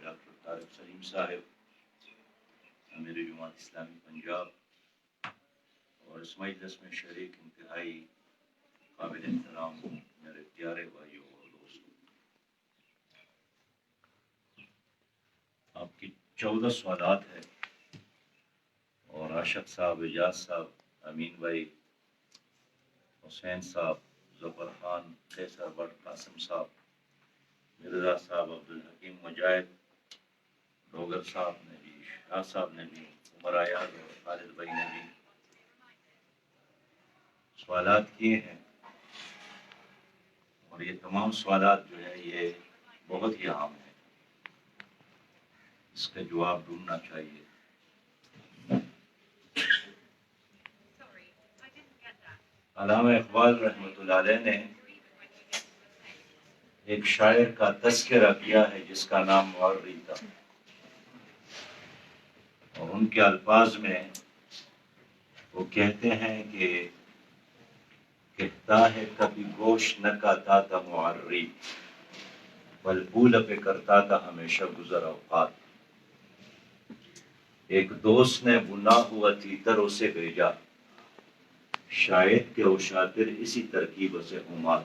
Doctor Tariq سلیم صاحب امیر جماعت اسلامی پنجاب اور اس مجلس میں شریک انتہائی قابل احترام میرے پیارے بھائیوں اور دوستوں، آپ کی 14 سوالات ہے اور عاشق صاحب، اجاز صاحب، امین بھائی، حسین صاحب، ظفر خان، قیصر بٹ، قاسم صاحب، مرزا صاحب، عبدالحکیم مجاہد، ڈوگر صاحب نے بھی، شاہ صاحب نے بھی، عمر ایاز اور خالد بھائی نے بھی سوالات کیے ہیں، اور یہ تمام سوالات جو ہے یہ بہت ہی عام ہیں، اس کا جواب ڈھونڈنا چاہیے۔ علامہ اقبال رحمۃ اللہ علیہ نے ایک شاعر کا تذکرہ کیا ہے جس کا نام معرّی تھا، اور ان کے الفاظ میں وہ کہتے ہیں کہ کہتا ہے کبھی گوش نہ کھاتا تھا معرّی، بل بھول پہ کرتا تھا ہمیشہ گزر اوقات۔ ایک دوست نے بنا ہوا تیتر اسے بھیجا، شاید کہ وہ شاطر اسی ترکیب سے ہمات۔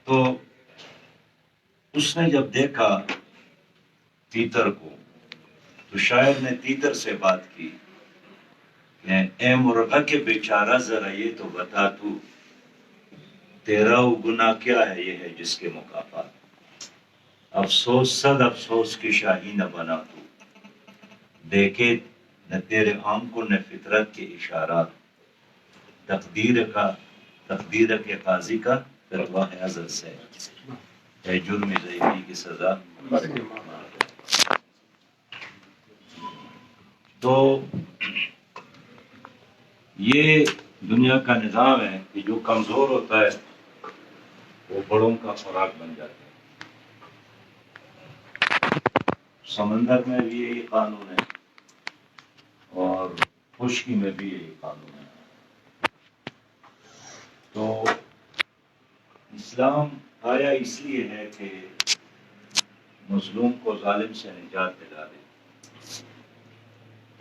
تو اس نے جب دیکھا تیتر کو تو شاعر نے تیتر سے بات کی کہ اے مرغا کے بیچارہ ذرا یہ تو بتا تو، تیرا وہ گناہ کیا ہے یہ ہے جس کے مکافات۔ افسوس صد افسوس کی شاہی نہ بنا تو، دیکھے نہ تیرے آنکھوں نے فطرت کے اشارات۔ تقدیر کے قاضی کا پرواہ ازل سے ہے جرم ضعیفی کی سزا۔ تو یہ دنیا کا نظام ہے کہ جو کمزور ہوتا ہے وہ بڑوں کا خوراک بن جاتا ہے۔ سمندر میں بھی یہی قانون ہے اور خشکی میں بھی یہی قانون ہے۔ تو اسلام آیا اس لیے ہے کہ مظلوم کو ظالم سے نجات دلا دے،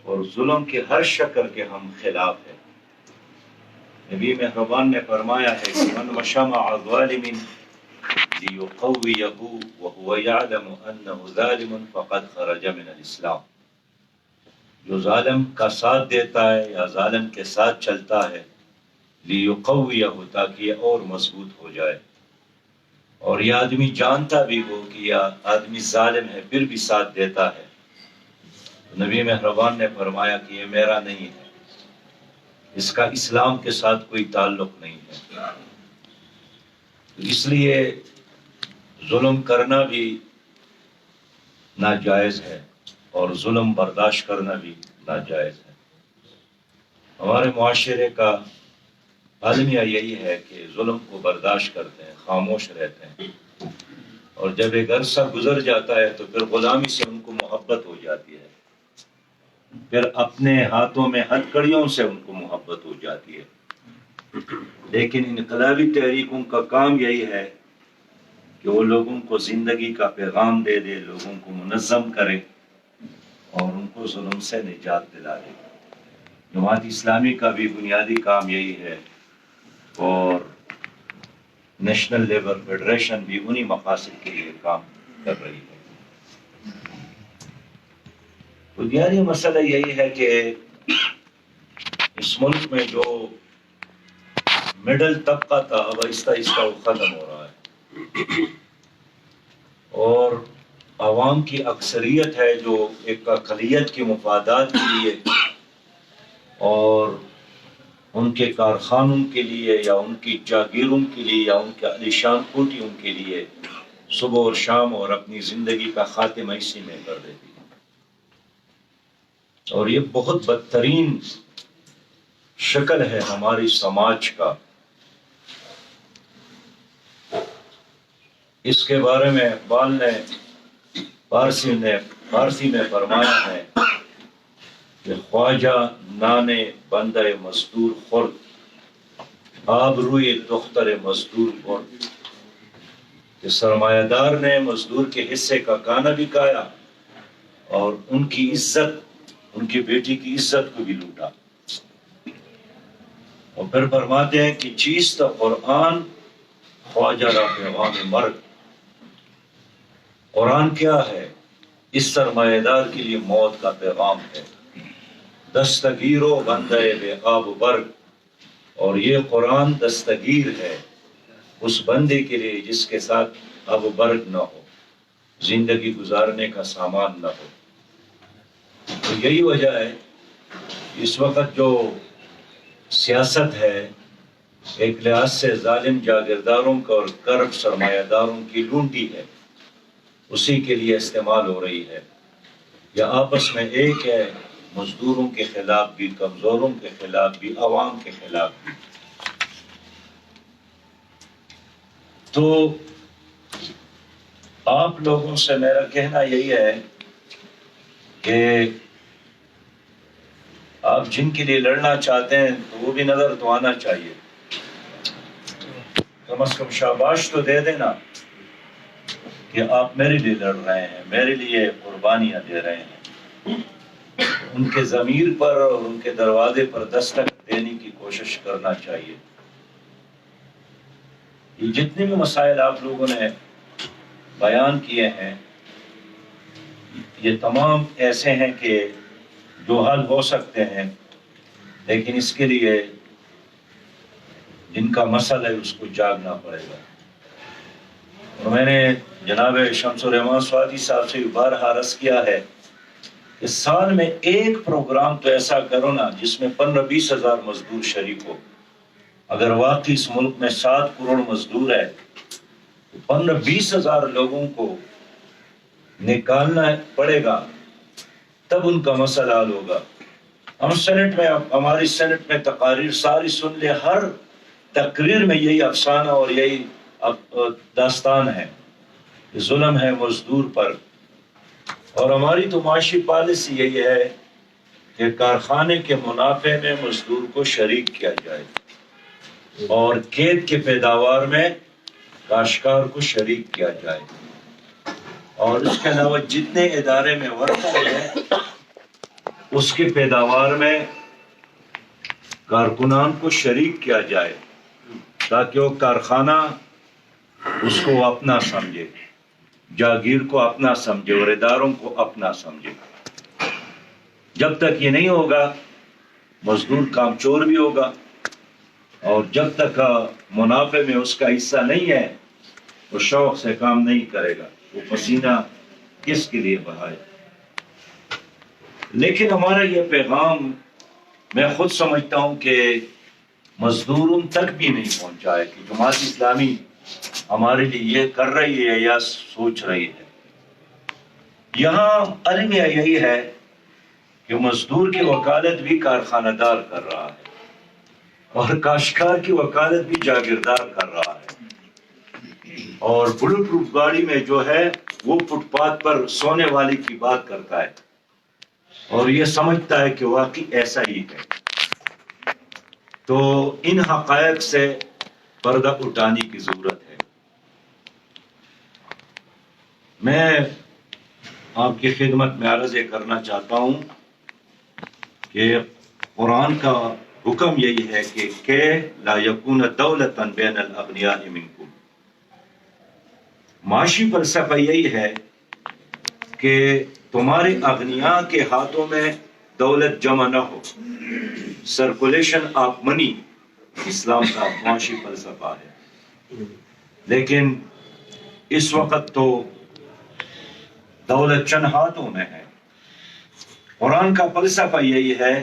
اور ظلم کے ہر شکل کے ہم خلاف ہیں۔ نبی مہربان نے فرمایا ہے کہ من مشى مع ظالم ليقويه وهو يعلم انه ظالم فقد خرج من الاسلام۔ جو ظالم کا ساتھ دیتا ہے یا ظالم کے ساتھ چلتا ہے، ليقويه تاکہ یہ اور مضبوط ہو جائے، اور یہ آدمی جانتا بھی ہو کہ یہ آدمی ظالم ہے پھر بھی ساتھ دیتا ہے، نبی مہربان نے فرمایا کہ یہ میرا نہیں ہے، اس کا اسلام کے ساتھ کوئی تعلق نہیں ہے۔ اس لیے ظلم کرنا بھی ناجائز ہے اور ظلم برداشت کرنا بھی ناجائز ہے۔ ہمارے معاشرے کا المیہ یہی ہے کہ ظلم کو برداشت کرتے ہیں، خاموش رہتے ہیں، اور جب ایک عرصہ گزر جاتا ہے تو پھر غلامی سے ان کو محبت ہو جاتی ہے، پھر اپنے ہاتھوں میں ہتھکڑیوں سے ان کو محبت ہو جاتی ہے۔ لیکن انقلابی تحریکوں کا کام یہی ہے کہ وہ لوگوں کو زندگی کا پیغام دے دے، لوگوں کو منظم کرے اور ان کو ظلم سے نجات دلا دے۔ جماعت اسلامی کا بھی بنیادی کام یہی ہے، اور نیشنل لیبر فیڈریشن بھی انہی مقاصد کے لیے کام کر رہی ہے۔ بنیادی مسئلہ یہی ہے کہ اس ملک میں جو مڈل طبقہ تھا اب آہستہ آہستہ وہ ختم ہو رہا ہے، اور عوام کی اکثریت ہے جو ایک اقلیت کے مفادات کے لیے اور ان کے کارخانوں کے لیے یا ان کی جاگیروں کے لیے یا ان کے عالیشان کوٹھیوں کے لیے صبح اور شام اور اپنی زندگی کا خاتمہ اسی میں کر دیتی ہے، اور یہ بہت بدترین شکل ہے ہماری سماج کا۔ اس کے بارے میں اقبال نے فارسی میں فرمایا ہے کہ خواجہ نانے بندہ مزدور خورد، آب روی دختر مزدور پر کہ سرمایہ دار نے مزدور کے حصے کا کانا بھی کھایا اور ان کی عزت، ان کی بیٹی کی عزت کو بھی لوٹا۔ اور پھر فرماتے ہیں کہ چیز تا قرآن خواجہ را پیغام مرگ۔ قرآن کیا ہے؟ اس سرمایہ دار کے لیے موت کا پیغام ہے۔ دستگیر و بندہ بے آب و برگ، اور یہ قرآن دستگیر ہے اس بندے کے لیے جس کے ساتھ آب و برگ نہ ہو، زندگی گزارنے کا سامان نہ ہو۔ تو یہی وجہ ہے اس وقت جو سیاست ہے ایک لحاظ سے ظالم جاگیرداروں کا اور کرپٹ سرمایہ داروں کی لونڈی ہے، اسی کے لیے استعمال ہو رہی ہے۔ یا آپس میں ایک ہے، مزدوروں کے خلاف بھی، کمزوروں کے خلاف بھی، عوام کے خلاف بھی۔ تو آپ لوگوں سے میرا کہنا یہی ہے کہ آپ جن کے لیے لڑنا چاہتے ہیں تو وہ بھی نظر تو آنا چاہیے، کم از کم شاباش تو دے دینا کہ آپ میرے لیے لڑ رہے ہیں، میرے لیے قربانیاں دے رہے ہیں۔ ان کے ضمیر پر اور ان کے دروازے پر دستک دینے کی کوشش کرنا چاہیے۔ یہ جتنے بھی مسائل آپ لوگوں نے بیان کیے ہیں یہ تمام ایسے ہیں کہ جو حل ہو سکتے ہیں، لیکن اس کے لیے جن کا مسئلہ ہے اس کو جاگنا پڑے گا۔ اور میں نے جناب شمس الرحمان سعدی صاحب سے بارہا عرض کیا ہے کہ سال میں ایک پروگرام تو ایسا کرو نا جس میں 15-20 ہزار مزدور شریک ہو۔ اگر واقعی اس ملک میں 7 کروڑ مزدور ہے تو 15-20 ہزار لوگوں کو نکالنا پڑے گا، تب ان کا مسئلہ حل ہوگا۔ ہم سینٹ میں، ہماری سینٹ میں تقاریر ساری سن لے، ہر تقریر میں یہی افسانہ اور یہی داستان ہے کہ ظلم ہے مزدور پر۔ اور ہماری تو معاشی پالیسی یہی ہے کہ کارخانے کے منافع میں مزدور کو شریک کیا جائے اور کھیت کے پیداوار میں کاشتکار کو شریک کیا جائے، اور اس کے علاوہ جتنے ادارے میں ورکر ہیں اس کی پیداوار میں کارکنان کو شریک کیا جائے تاکہ وہ کارخانہ اس کو اپنا سمجھے، جاگیر کو اپنا سمجھے اور اداروں کو اپنا سمجھے۔ جب تک یہ نہیں ہوگا مزدور کام چور بھی ہوگا، اور جب تک منافع میں اس کا حصہ نہیں ہے وہ شوق سے کام نہیں کرے گا، وہ پسینہ کس کے لیے بہائے۔ لیکن ہمارا یہ پیغام میں خود سمجھتا ہوں کہ مزدوروں تک بھی نہیں پہنچا ہے کہ جماعت اسلامی ہمارے لیے یہ کر رہی ہے یا سوچ رہی ہے۔ یہاں المیہ یہی ہے کہ مزدور کی وکالت بھی کارخانہ دار کر رہا ہے اور کاشتکار کی وکالت بھی جاگیردار کر رہا ہے، اور بلٹ پروف گاڑی میں جو ہے وہ فٹ پاتھ پر سونے والے کی بات کرتا ہے اور یہ سمجھتا ہے کہ واقعی ایسا ہی ہے۔ تو ان حقائق سے پردہ اٹھانے کی ضرورت ہے۔ میں آپ کی خدمت میں عرض یہ کرنا چاہتا ہوں کہ قرآن کا حکم یہی ہے کہ لا یکون دولتا بین الاغنیاء منکم۔ معاشی فلسفہ یہی ہے کہ تمہارے اغنیاء کے ہاتھوں میں دولت جمع نہ ہو، سرکولیشن آف منی اسلام کا معاشی فلسفہ ہے۔ لیکن اس وقت تو دولت چند ہاتھوں میں ہے۔ قرآن کا فلسفہ یہی ہے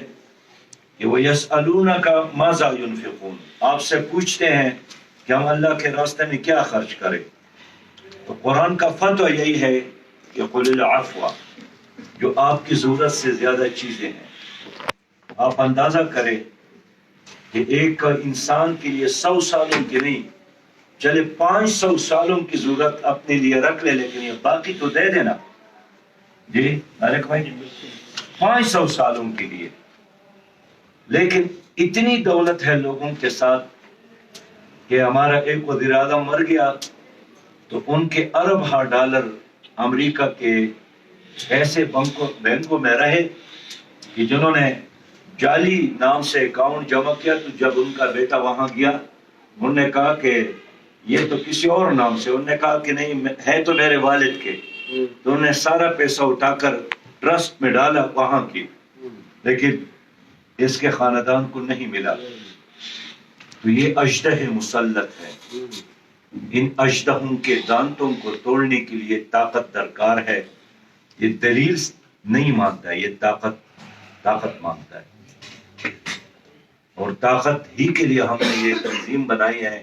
کہ وَيَسْأَلُونَكَ مَاذَا يُنْفِقُونَ، آپ سے پوچھتے ہیں کہ ہم اللہ کے راستے میں کیا خرچ کریں۔ تو قرآن کا فتویٰ یہی ہے کہ قُلِ الْعَفْوَ، جو آپ کی ضرورت سے زیادہ چیزیں ہیں۔ آپ اندازہ کریں کہ ایک انسان کے لیے 100 سالوں کی نہیں، چلے 500 سالوں کی ضرورت اپنے لیے رکھ لے، لیکن یہ باقی تو دے دینا۔ جی علیک بھائی، 500 سالوں کے لیے، لیکن اتنی دولت ہے لوگوں کے ساتھ کہ ہمارا ایک وزیر اعظم مر گیا تو ان کے ارب ہا ڈالر امریکہ کے ایسے بینکوں میں رہے کہ جنہوں نے جعلی نام سے اکاؤنٹ جمع کیا، تو جب ان کا بیٹا وہاں گیا انہوں نے کہا کہ یہ تو کسی اور نام سے، انہوں نے کہا کہ نہیں ہے تو میرے والد کے، تو انہوں نے سارا پیسہ اٹھا کر ٹرسٹ میں ڈالا وہاں کی، لیکن اس کے خاندان کو نہیں ملا۔ تو یہ اژدہ مسلط ہے، ان اژدہوں کے دانتوں کو توڑنے کے لیے طاقت درکار ہے۔ یہ دلیل نہیں مانتا ہے، یہ طاقت مانگتا ہے، اور طاقت ہی کے لیے ہم نے یہ تنظیم بنائی ہے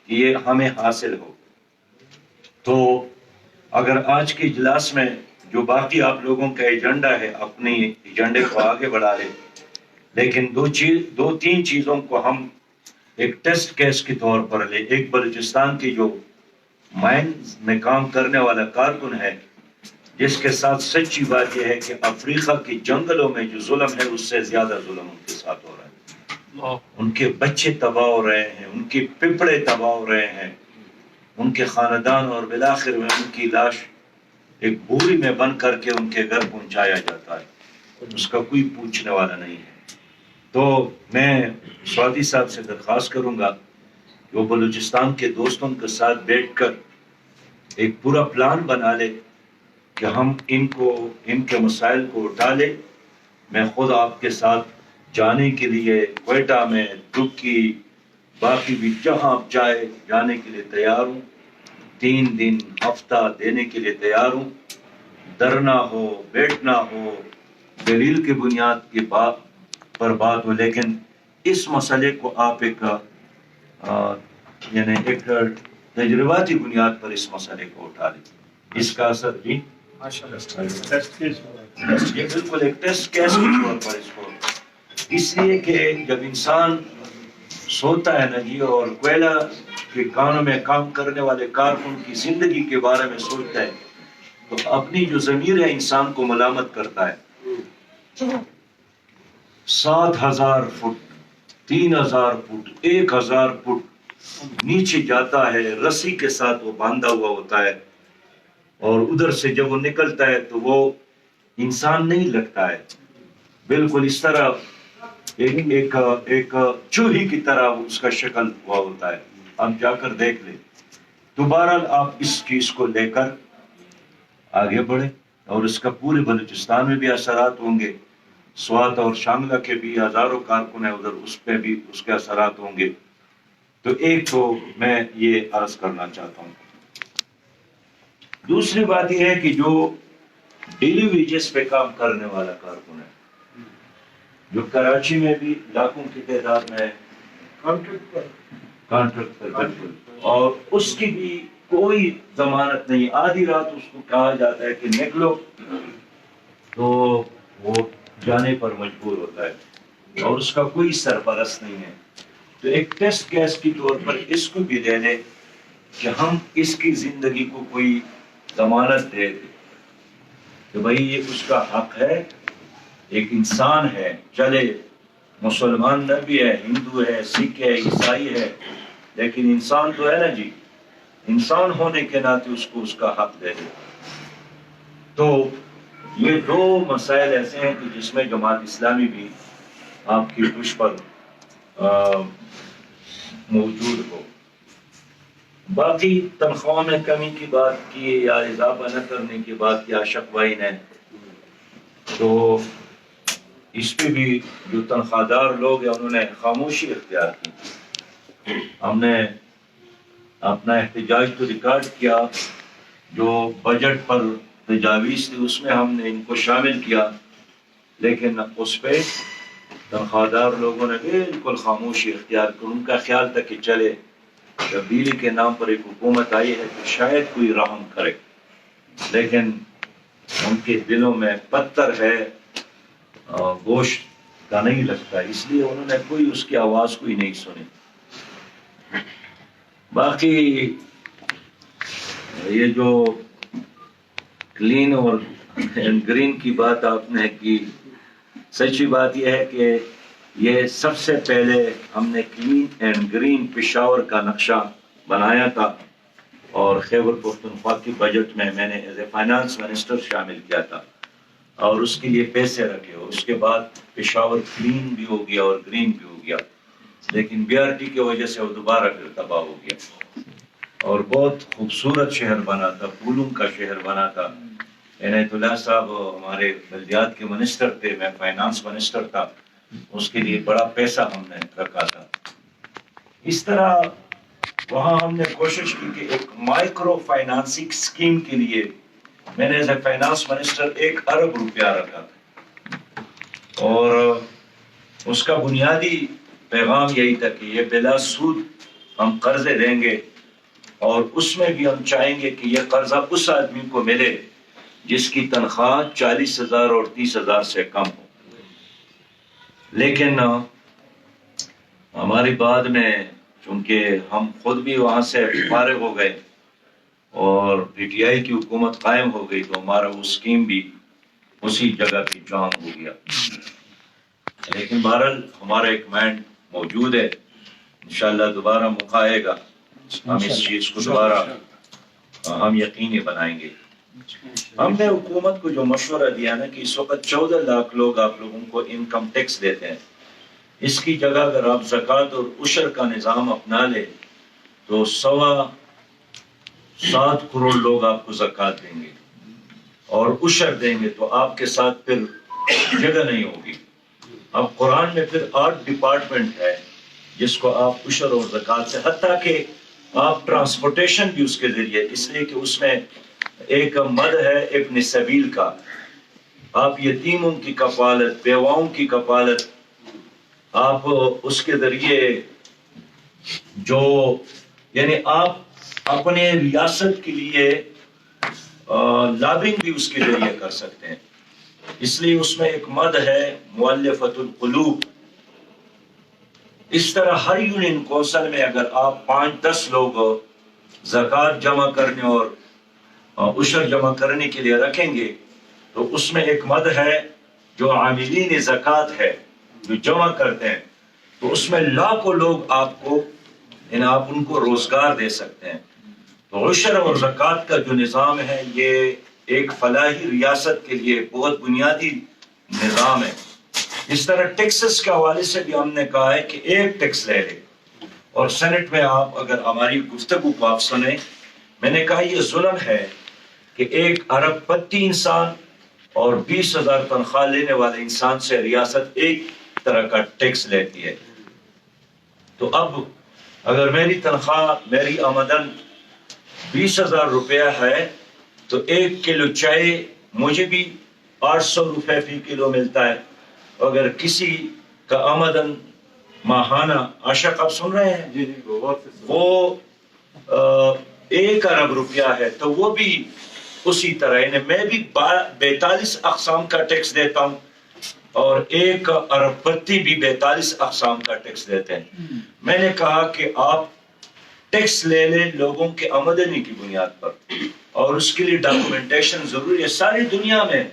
کہ یہ ہمیں حاصل ہو۔ تو اگر آج کے اجلاس میں جو باقی آپ لوگوں کا ایجنڈا ہے، اپنی ایجنڈے کو آگے بڑھا لیں، لیکن دو تین چیزوں کو ہم ایک ٹیسٹ کیس کے طور پر لیں۔ ایک بلوچستان کی جو مائنز میں کام کرنے والا کارکن ہے، جس کے ساتھ سچی بات یہ ہے کہ افریقہ کے جنگلوں میں جو ظلم ہے اس سے زیادہ ظلم ان کے ساتھ ہو رہا ہے۔ ان کے بچے تباہ ہو رہے ہیں، ان کے پپڑے تباہ ہو رہے ہیں، ان کے خاندان، اور بالآخر میں ان کی لاش ایک بوری میں بند کر کے ان کے گھر پہنچایا جاتا ہے، اس کا کوئی پوچھنے والا نہیں ہے۔ تو میں سعودی صاحب سے درخواست کروں گا کہ وہ بلوچستان کے دوستوں کے ساتھ بیٹھ کر ایک پورا پلان بنا لے کہ ہم ان کے مسائل کو اٹھا لیں۔ میں خود آپ کے ساتھ جانے کے لیے کوئٹہ میں، ترکی، باقی بھی جہاں آپ چاہے جانے کے لیے تیار ہوں، 3 دن ہفتہ دینے کے لیے تیار ہوں۔ ڈرنا ہو، بیٹھنا ہو، دلیل کی بنیاد کی بات پر بات ہو، لیکن اس مسئلے کو آپ ایک تجرباتی بنیاد پر اس مسئلے کو اٹھا لیں۔ اس کا اثر بھی یہ بالکل ایک ٹیسٹ کیس کے طور پر اس کو، اس لیے کہ جب انسان سوتا ہے نا جی، اور کوئلہ کے کانوں میں کام کرنے والے کارکن کی زندگی کے بارے میں سوچتا ہے، تو اپنی جو ضمیر ہے انسان کو ملامت کرتا ہے۔ 7,000 فٹ، 3,000 فٹ، 1,000 فٹ نیچے جاتا ہے، رسی کے ساتھ وہ باندھا ہوا ہوتا ہے، اور ادھر سے جب وہ نکلتا ہے تو وہ انسان نہیں لگتا ہے، بالکل اس طرح ایک چوہی کی طرح اس کا شکل ہوا ہوتا ہے۔ آپ جا کر دیکھ لیں۔ دوبارہ آپ اس چیز کو لے کر آگے بڑھیں، اور اس کا پورے بلوچستان میں بھی اثرات ہوں گے۔ سوات اور شانگلہ کے بھی ہزاروں کارکن ہیں ادھر، اس پہ بھی اس کے اثرات ہوں گے۔ تو ایک تو میں یہ عرض کرنا چاہتا ہوں۔ دوسری بات یہ ہے کہ جو ڈیلی ویجز پہ کام کرنے والا کارکن ہے، جو کراچی میں بھی لاکھوں کی تعداد میں کانٹریکٹ پر بالکل، اور اس کی بھی کوئی ضمانت نہیں، آدھی رات اس کو کہا جاتا ہے کہ نکلو تو وہ جانے پر مجبور ہوتا ہے، اور اس کا کوئی سرپرست نہیں ہے۔ تو ایک ٹیسٹ کیس کی طور پر اس کو بھی دے لیں کہ ہم اس کی زندگی کو کوئی ضمانت دے دیں کہ بھائی یہ اس کا حق ہے، ایک انسان ہے، چلے مسلمان نہ بھی ہے، ہندو ہے، سکھ ہے، عیسائی ہے، لیکن انسان تو ہے نا جی، انسان ہونے کے ناطے اس کو اس کا حق دے دے۔ تو یہ 2 مسائل ایسے ہیں کہ جس میں جماعت اسلامی بھی آپ کی پش پر موجود ہو۔ باقی تنخواہ میں کمی کی بات کی یا اضافہ نہ کرنے کی بات کیا شکوائن ہے، تو اس پہ بھی جو تنخواہ دار لوگ ہیں انہوں نے خاموشی اختیار کی۔ ہم نے اپنا احتجاج تو ریکارڈ کیا، جو بجٹ پر تجاویز تھی اس میں ہم نے ان کو شامل کیا، لیکن اس پہ تنخواہ دار لوگوں نے بالکل خاموشی اختیار کی۔ ان کا خیال تھا کہ چلے تبدیلی کے نام پر ایک حکومت آئی ہے تو شاید کوئی رحم کرے، لیکن ان کے دلوں میں پتھر ہے، گوشت کا نہیں لگتا، اس لیے انہوں نے کوئی اس کی آواز کوئی نہیں سنی۔ باقی یہ جو کلین اور گرین کی بات آپ نے کی، سچی بات یہ ہے کہ یہ سب سے پہلے ہم نے کلین اینڈ گرین پشاور کا نقشہ بنایا تھا اور خیبر پختونخوا کی بجٹ میں نے ایز اے فائنانس منسٹر شامل کیا تھا اور اس کے لیے پیسے رکھے اور اس کے بعد پشاور کلین بھی ہو گیا اور گرین بھی ہو گیا، لیکن بی آر ٹی کی وجہ سے وہ دوبارہ پھر تباہ ہو گیا اور بہت خوبصورت شہر بنا تھا، پھولوں کا شہر بنا تھا۔ عنایت اللہ صاحب ہمارے بلدیات کے منسٹر تھے، میں فائنانس منسٹر تھا، اس کے لیے بڑا پیسہ ہم نے رکھا تھا۔ اس طرح وہاں ہم نے کوشش کی کہ ایک مائکرو فائنانسنگ اسکیم کے لیے میں نے ایز اے فائنانس منسٹر 1 ارب روپیہ رکھا تھا اور اس کا بنیادی پیغام یہی تھا کہ یہ بلا سود ہم قرضے دیں گے اور اس میں بھی ہم چاہیں گے کہ یہ قرضہ اس آدمی کو ملے جس کی تنخواہ 40,000 اور 30,000 سے کم ہو۔ لیکن ہماری بعد میں چونکہ ہم خود بھی وہاں سے فارغ ہو گئے اور پی ٹی آئی کی حکومت قائم ہو گئی تو ہمارا وہ اسکیم بھی اسی جگہ کی جان ہو گیا۔ لیکن بہرحال ہمارا ایک مائنڈ موجود ہے، انشاءاللہ دوبارہ موقع آئے گا، ہم اس چیز کو دوبارہ ہم یقینی بنائیں گے۔ ہم نے حکومت کو جو مشورہ دیا نا کہ اس وقت 14 لاکھ لوگ آپ لوگوں کو انکم ٹیکس دیتے ہیں، اس کی جگہ اگر آپ زکوٰۃ اور عشر کا نظام اپنا لے تو 7.25 کروڑ لوگ آپ کو زکوٰۃ دیں گے اور عشر دیں گے تو آپ کے ساتھ پھر جگہ نہیں ہوگی۔ اب قرآن میں پھر 8 ڈپارٹمنٹ ہے جس کو آپ عشر اور زکوٰۃ سے، حتیٰ کہ آپ ٹرانسپورٹیشن بھی اس کے ذریعے، اس لیے کہ اس میں ایک مد ہے ابن سبیل کا، آپ یتیموں کی کفالت، بیواؤں کی کفالت، آپ اس کے ذریعے جو یعنی آپ اپنے ریاست کے لیے لابنگ بھی اس کے ذریعے کر سکتے ہیں، اس لیے اس میں ایک مد ہے مؤلفۃ القلوب۔ اس طرح ہر یونین کونسل میں اگر آپ 5-10 لوگ زکوٰۃ جمع کرنے اور عشر جمع کرنے کے لیے رکھیں گے تو اس میں ایک مد ہے جو عاملین زکوٰۃ ہے جو جمع کرتے ہیں، تو اس میں لاکھوں لوگ آپ کو آپ ان کو روزگار دے سکتے ہیں۔ تو عشر اور زکوٰۃ کا جو نظام ہے یہ ایک فلاحی ریاست کے لیے بہت بنیادی نظام ہے۔ اس طرح ٹیکسز کے حوالے سے بھی ہم نے کہا ہے کہ ایک ٹیکس لے لے، اور سینٹ میں آپ اگر ہماری گفتگو کو آپ سنیں، میں نے کہا یہ ظلم ہے کہ 1 ارب پتی انسان اور 20,000 تنخواہ لینے والے انسان سے ریاست ایک طرح کا ٹیکس لیتی ہے۔ تو اب اگر میری تنخواہ، میری آمدن 20,000 روپیہ ہے تو 1 کلو چائے مجھے بھی 800 روپے فی کلو ملتا ہے، اگر کسی کا آمدن ماہانہ، عاشق آپ سن رہے ہیں وہ 1 ارب روپیہ ہے تو وہ بھی اسی طرح، یعنی میں بھی 42 اقسام کا ٹیکس دیتا ہوں اور 1 ارب پتی بھی 42 اقسام کا ٹیکس دیتے ہیں۔ میں نے کہا کہ آپ ٹیکس لے لیں لوگوں کے آمدنی کی بنیاد پر، اور اس کے لیے ڈاکومنٹیشن ضروری ہے ساری دنیا میں۔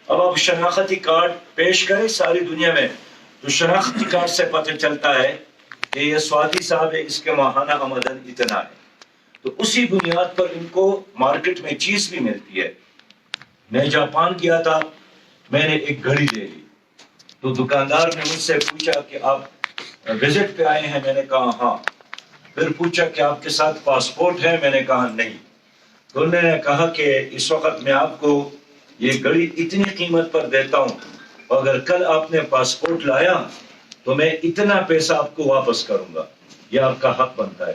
اب آپ شناختی کارڈ پیش کریں ساری دنیا میں تو شناختی کارڈ سے پتہ چلتا ہے کہ یہ سوادی صاحب ہے، اس کے ماہانہ آمدن اتنا ہے، تو اسی بنیاد پر ان کو مارکیٹ میں چیز بھی ملتی ہے۔ میں جاپان گیا تھا، میں نے ایک گھڑی لے لی تو دکاندار نے مجھ سے پوچھا کہ آپ وزٹ پہ آئے ہیں؟ میں نے کہا ہاں۔ پھر پوچھا کہ آپ کے ساتھ پاسپورٹ ہے؟ میں نے کہا نہیں۔ تو انہوں نے کہا کہ اس وقت میں آپ کو یہ گھڑی اتنی قیمت پر دیتا ہوں، اگر کل آپ نے پاسپورٹ لایا تو میں اتنا پیسہ آپ کو واپس کروں گا، یہ آپ کا حق بنتا ہے۔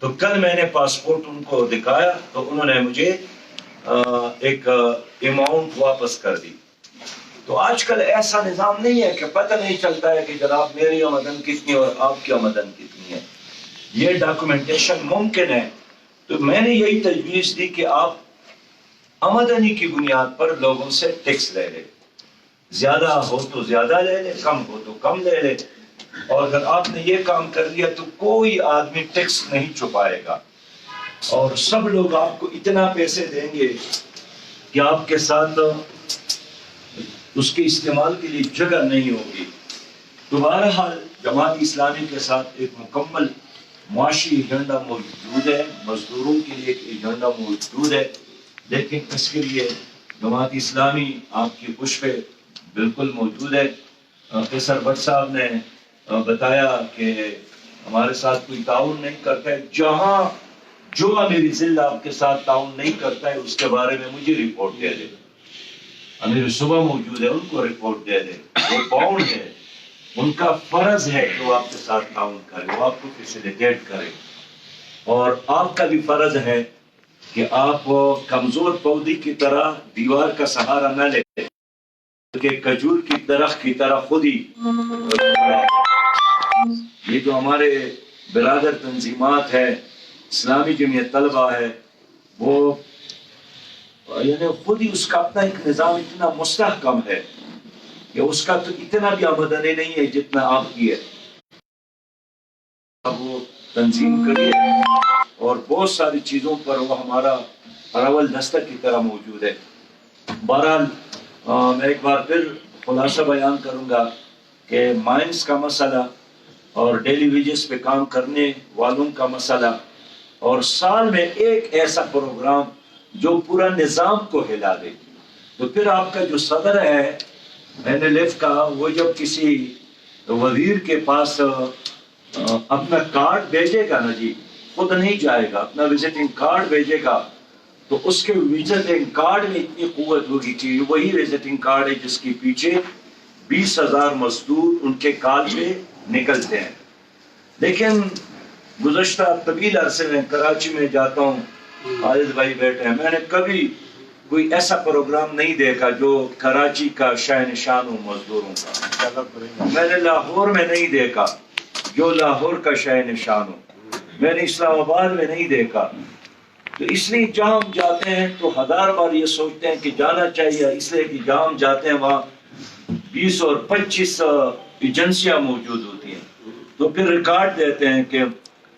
تو کل میں نے پاسپورٹ ان کو دکھایا تو انہوں نے مجھے ایک اماؤنٹ واپس کر دی۔ تو آج کل ایسا نظام نہیں ہے کہ پتہ نہیں چلتا ہے کہ جناب میری آمدن کتنی اور آپ کی آمدن کتنی ہے، یہ ڈاکومنٹیشن ممکن ہے۔ تو میں نے یہی تجویز دی کہ آپ آمدنی کی بنیاد پر لوگوں سے ٹیکس لے لیں، زیادہ ہو تو زیادہ لے لے، کم ہو تو کم لے لے، اور اگر آپ نے یہ کام کر لیا تو کوئی آدمی ٹیکس نہیں چھپائے گا اور سب لوگ آپ کو اتنا پیسے دیں گے کہ آپ کے ساتھ اس کے استعمال کے لیے جگہ نہیں ہوگی۔ تو بہرحال جماعت اسلامی کے ساتھ ایک مکمل معاشی ایجنڈا موجود ہے، مزدوروں کے لیے ایک ایجنڈا موجود ہے، لیکن اس کے لیے جماعت اسلامی آپ کی پش پہ بالکل موجود ہے۔ قیصر بٹ صاحب نے بتایا کہ ہمارے ساتھ کوئی تعاون نہیں کرتا ہے، جہاں جو امیر ضلع آپ کے ساتھ تعاون نہیں کرتا ہے اس کے بارے میں مجھے رپورٹ دے دے۔ امیر صبح موجود ہے، ان کو رپورٹ دے دے، وہ باؤنڈ ہے، ان کا فرض ہے کہ وہ آپ کے ساتھ تعاون کرے، وہ آپ کو فیسیلیٹیٹ کرے، اور آپ کا بھی فرض ہے کہ آپ کمزور پودے کی طرح دیوار کا سہارا نہ لے کہ کھجور کی درخت کی طرح خود ہی۔ یہ جو ہمارے برادر تنظیمات ہے، اسلامی جمعیت طلبہ ہے، وہ یعنی خود ہی اس کا اپنا ایک نظام اتنا مستحکم ہے کہ اس کا تو اتنا بھی آمدنی نہیں ہے جتنا آپ کی ہے۔ وہ تنظیم کریے اور بہت ساری چیزوں پر وہ ہمارا اراول دستہ کی طرح موجود ہے۔ بہرحال میں ایک بار پھر خلاصہ بیان کروں گا کہ مائنس کا مسئلہ اور ڈیلی ویجز پہ کام کرنے والوں کا مسئلہ، اور سال میں ایک ایسا پروگرام جو پورا نظام کو ہلا دے، تو پھر آپ کا جو صدر ہے NLF کا، وہ جب کسی وزیر کے پاس اپنا کارڈ بھیجے گا نا جی، خود نہیں جائے گا، اپنا وزٹنگ کارڈ بھیجے گا، تو اس کے وزٹنگ کارڈ میں اتنی قوت ہوگی کہ وہی وزٹنگ کارڈ ہے جس کے پیچھے 20,000 مزدور ان کے کال پہ نکلتے ہیں۔ لیکن گزشتہ طویل عرصے میں کراچی میں جاتا ہوں، خالد بھائی بیٹھے ہیں، میں نے کبھی کوئی ایسا پروگرام نہیں دیکھا جو کراچی کا شاہ نشان ہو مزدوروں کا۔ میں نے لاہور میں نہیں دیکھا جو لاہور کا شاہ نشان ہو، میں نے اسلام آباد میں نہیں دیکھا۔ تو اس لیے جہاں ہم جاتے ہیں تو 1000 بار یہ سوچتے ہیں کہ جانا چاہیے، اس لیے کہ جہاں ہم جاتے ہیں وہاں 20 اور 25 ایجنسیاں موجود ہوتی ہیں، تو پھر ریکارڈ دیتے ہیں کہ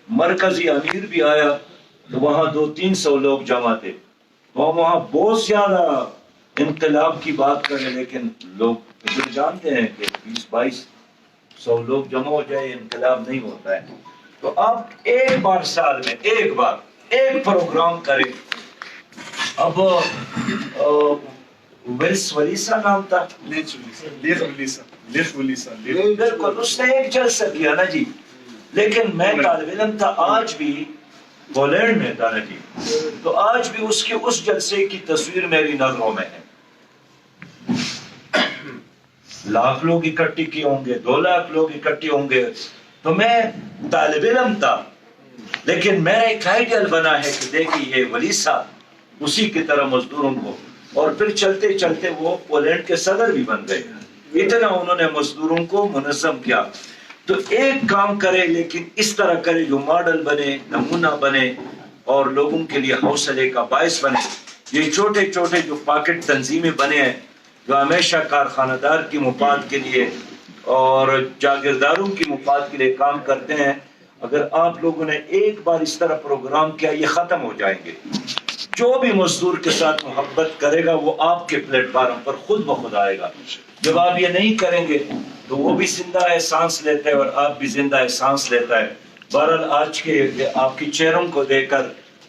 مرکزی امیر بھی آیا تو وہاں 200-300 لوگ جمع تھے، تو ہم وہاں بہت زیادہ انقلاب کی بات کریں، لیکن لوگ پھر جانتے ہیں کہ 20-2200 لوگ جمع ہو جائے انقلاب نہیں ہوتا ہے۔ تو آپ ایک بار سال میں ایک پروگرام کریں۔ اب ولیسا نام تھا، بالکل اس نے ایک جلسہ کیا نا جی، لیکن میں طالب علم تھا، آج بھی پولینڈ میں تھا نا جی، تو آج بھی اس کے اس جلسے کی تصویر میری نظروں میں ہے۔ 1,00,000 لوگ اکٹھے کیے ہوں گے، 2,00,000 لوگ اکٹھے ہوں گے، تو میں طالب علم تھا، لیکن میرا ایک آئیڈیل بنا ہے کہ دیکھیے یہ ولیسا اسی کی طرح مزدوروں کو، اور پھر چلتے چلتے وہ پولینڈ کے صدر بھی بن گئے، اتنا انہوں نے مزدوروں کو منظم کیا۔ تو ایک کام کرے لیکن اس طرح کرے جو ماڈل بنے، نمونہ بنے اور لوگوں کے لیے حوصلے کا باعث بنے۔ یہ چھوٹے چھوٹے جو پاکٹ تنظیمیں بنے ہیں جو ہمیشہ کارخانہ دار کی مفاد کے لیے اور جاگیرداروں کی مفاد کے لیے کام کرتے ہیں، اگر آپ لوگوں نے ایک بار اس طرح پروگرام کیا یہ ختم ہو جائیں گے۔ جو بھی مزدور کے ساتھ محبت کرے گا وہ آپ کے پلیٹ فارم پر خود بخود آئے گا۔ جب آپ یہ نہیں کریں گے تو وہ بھی زندہ ہے، سانس لیتا ہے، اور آپ بھی زندہ ہے، سانس لیتا ہے۔ بہرحال آج کے آپ کی چہروں کو دیکھ کر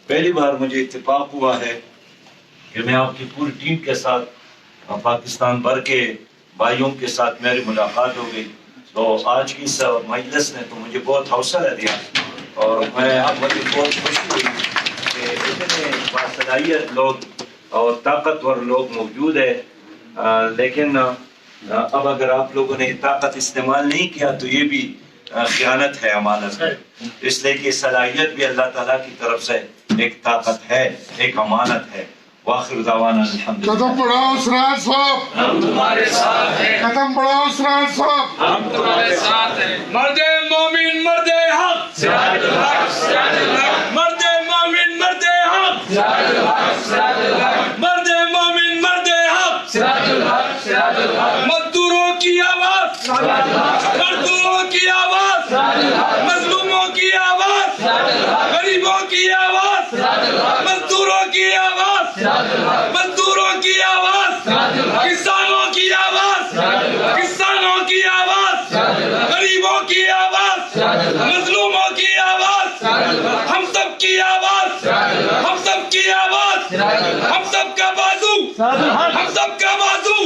پہلی بار مجھے اتفاق ہوا ہے کہ میں آپ کی پوری ٹیم کے ساتھ پاکستان بھر کے بھائیوں کے ساتھ میری ملاقات ہو گئی، تو آج کی اس مجلس نے تو مجھے بہت حوصلہ دیا، اور میں اب مجھے بہت خوشی ہوئی کہ اتنے باصلاحیت لوگ اور طاقتور لوگ موجود ہیں، لیکن اب اگر آپ لوگوں نے طاقت استعمال نہیں کیا تو یہ بھی خیانت ہے، امانت ہے، اس لیے کہ صلاحیت بھی اللہ تعالیٰ کی طرف سے ایک طاقت ہے، ایک امانت ہے۔ وآخر دعوانا الحمدللہ۔ قدم بڑھاؤ سراج صاحب، ہم تمہارے ساتھ ہیں، قدم بڑھاؤ سراج صاحب، ہم تمہارے ساتھ ہیں۔ مرد مومن مرد حق، سراج الحق سراج الحق، مرد مومن مرد حق، سراج الحق سراج الحق، مرد مومن مرد حق، سراج الحق سراج الحق، مزدوروں کی آواز، سراج الحق، مزدوروں کی آواز، سراج الحق، مظلوموں کی آواز، سراج الحق، غریبوں کی آواز، سراج الحق، مزدوروں کی آواز، سراج الحق، مزدوروں کی آواز، سراج الحق، کسانوں کی آواز، سراج الحق، کسانوں کی آواز، سراج الحق،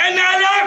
NLF,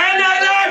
NLF,